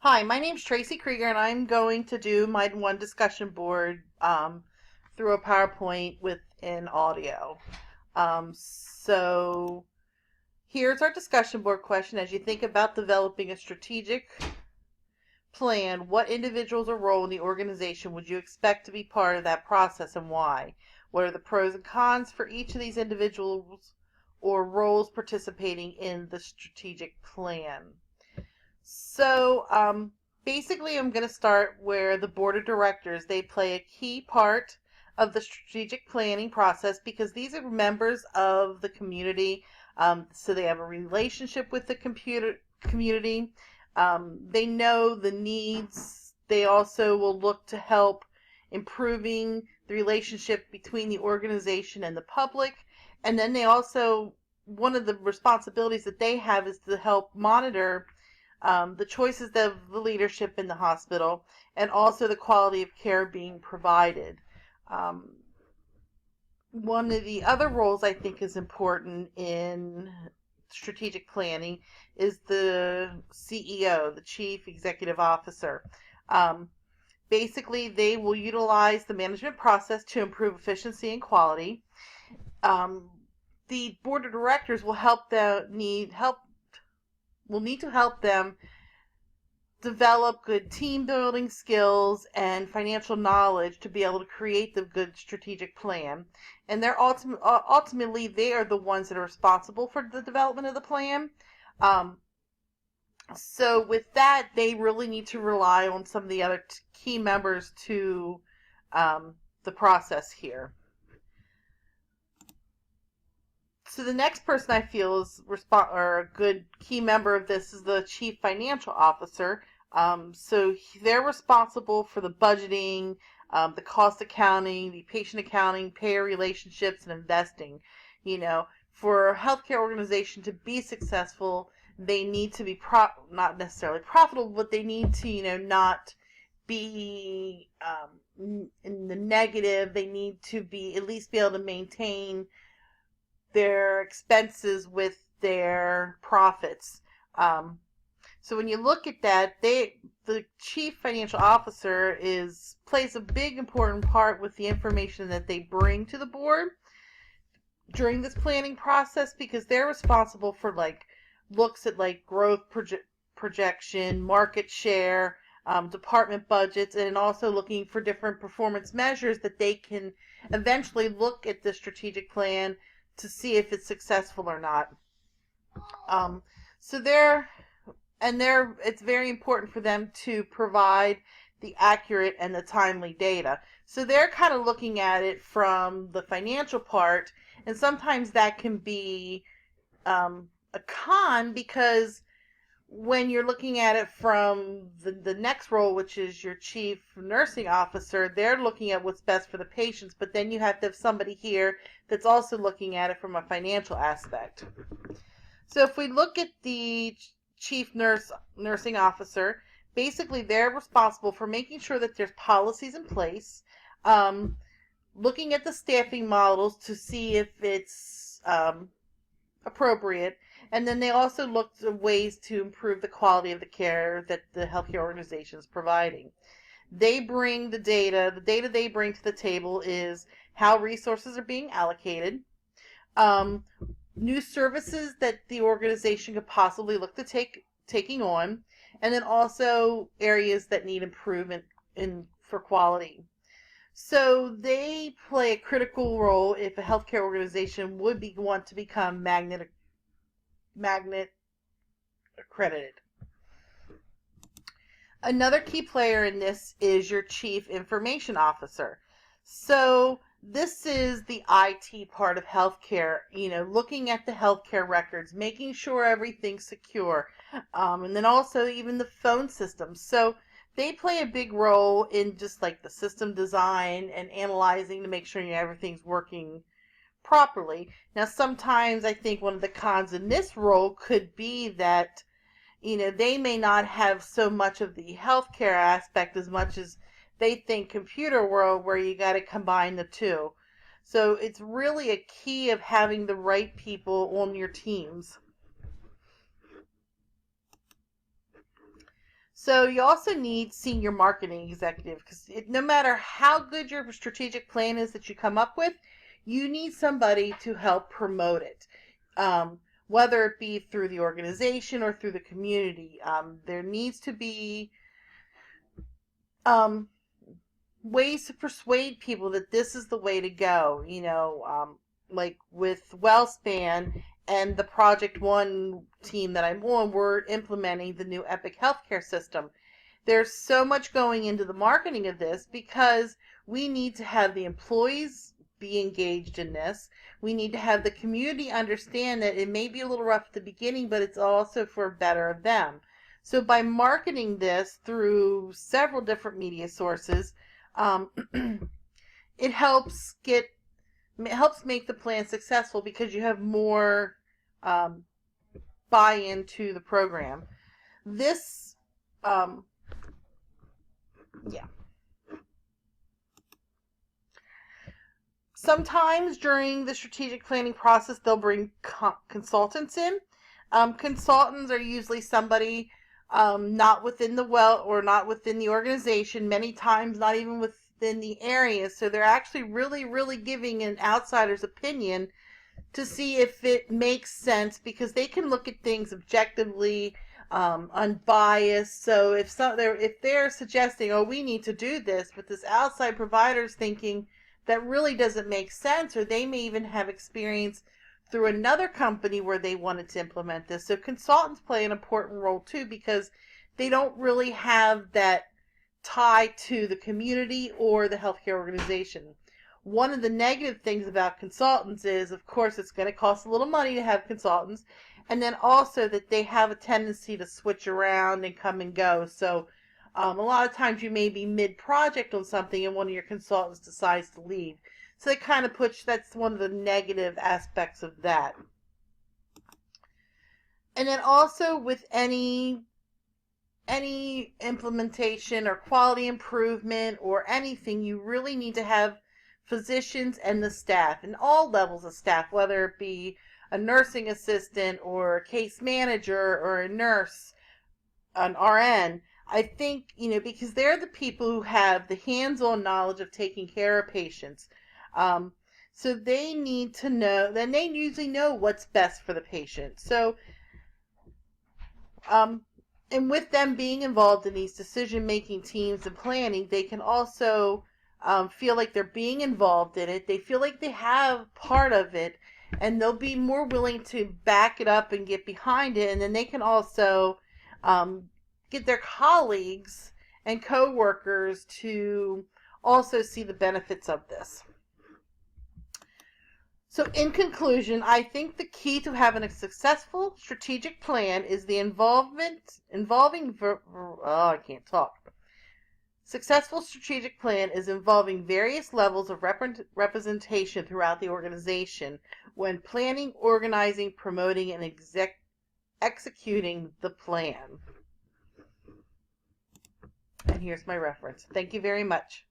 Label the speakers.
Speaker 1: Hi, my name's Tracy Krieger, and I'm going to do my one discussion board through a PowerPoint with an audio. So here's our discussion board question. As you think about developing a strategic plan, what individuals or role in the organization would you expect to be part of that process and why? What are the pros and cons for each of these individuals or roles participating in the strategic plan? So basically, I'm going to start where the board of directors, they play a key part of the strategic planning process because these are members of the community. So they have a relationship with the community. They know the needs. They also will look to help improving the relationship between the organization and the public. And then they also, one of the responsibilities that they have is to help monitor the choices of the leadership in the hospital, and also the quality of care being provided. Um, One of the other roles I think is important in strategic planning is the CEO, the Chief Executive Officer. Um, Basically, they will utilize the management process to improve efficiency and quality. Um, the board of directors will need to help them develop good team building skills and financial knowledge to be able to create the good strategic plan. And ultimately they are the ones that are responsible for the development of the plan. Um, so with that, they really need to rely on some of the other key members to the process here. So the next person I feel is or a good key member of this is the chief financial officer. So they're responsible for the budgeting, the cost accounting, the patient accounting, payer relationships, and investing. For a healthcare organization to be successful, they need to be not necessarily profitable, but they need to, not be in the negative. They need to be at least be able to maintain their expenses with their profits. So when you look at that, the chief financial officer plays a big important part with the information that they bring to the board during this planning process, because they're responsible for looks at growth projection, market share, department budgets, and also looking for different performance measures that they can eventually look at the strategic plan to see if it's successful or not. So it's very important for them to provide the accurate and the timely data. So they're kind of looking at it from the financial part, and sometimes that can be a con, because when you're looking at it from the next role, which is your chief nursing officer, they're looking at what's best for the patients, but then you have to have somebody here that's also looking at it from a financial aspect. So if we look at the chief nursing officer, basically they're responsible for making sure that there's policies in place, looking at the staffing models to see if it's appropriate, and then they also look at ways to improve the quality of the care that the healthcare organization is providing. They bring the data they bring to the table is how resources are being allocated, um, new services that the organization could possibly look to taking on, and then also areas that need improvement for quality. So they play a critical role if a healthcare organization want to become magnet accredited. Another key player in this is your chief information officer. So this is the IT part of healthcare, looking at the healthcare records, making sure everything's secure, and then also even the phone systems. So they play a big role in just the system design and analyzing to make sure everything's working properly. Now, sometimes I think one of the cons in this role could be that, they may not have so much of the healthcare aspect as much as they think computer world, where you got to combine the two. So it's really a key of having the right people on your teams. So you also need senior marketing executive, because no matter how good your strategic plan is that you come up with, you need somebody to help promote it. Whether it be through the organization or through the community, there needs to be um, ways to persuade people that this is the way to go. Like with WellSpan and the Project One team that I'm on, we're implementing the new Epic healthcare system. There's so much going into the marketing of this because we need to have the employees be engaged in this. We need to have the community understand that it may be a little rough at the beginning, but it's also for better of them. So by marketing this through several different media sources, um, it helps make the plan successful because you have more um, buy-in to the program. This, yeah. Sometimes during the strategic planning process, they'll bring consultants in. Consultants are usually somebody not within not within the organization, many times not even within the area. So they're actually really, really giving an outsider's opinion to see if it makes sense, because they can look at things objectively, unbiased. So if they're suggesting, oh, we need to do this, but this outside provider's thinking that really doesn't make sense, or they may even have experience through another company where they wanted to implement this. So consultants play an important role too, because they don't really have that tie to the community or the healthcare organization. One of the negative things about consultants is, of course, it's going to cost a little money to have consultants, and then also that they have a tendency to switch around and come and go. So a lot of times you may be mid-project on something and one of your consultants decides to leave. So they kind of that's one of the negative aspects of that. And then also with any implementation or quality improvement or anything, you really need to have physicians and the staff and all levels of staff, whether it be a nursing assistant or a case manager or a nurse, an RN. I think, because they're the people who have the hands-on knowledge of taking care of patients. So they need to know, then they usually know what's best for the patient. So, and with them being involved in these decision-making teams and planning, they can also feel like they're being involved in it. They feel like they have part of it, and they'll be more willing to back it up and get behind it. And then they can also get their colleagues and co-workers to also see the benefits of this. So in conclusion, I think the key to having a successful strategic plan is the Successful strategic plan is involving various levels of representation throughout the organization when planning, organizing, promoting, and executing the plan. And here's my reference. Thank you very much.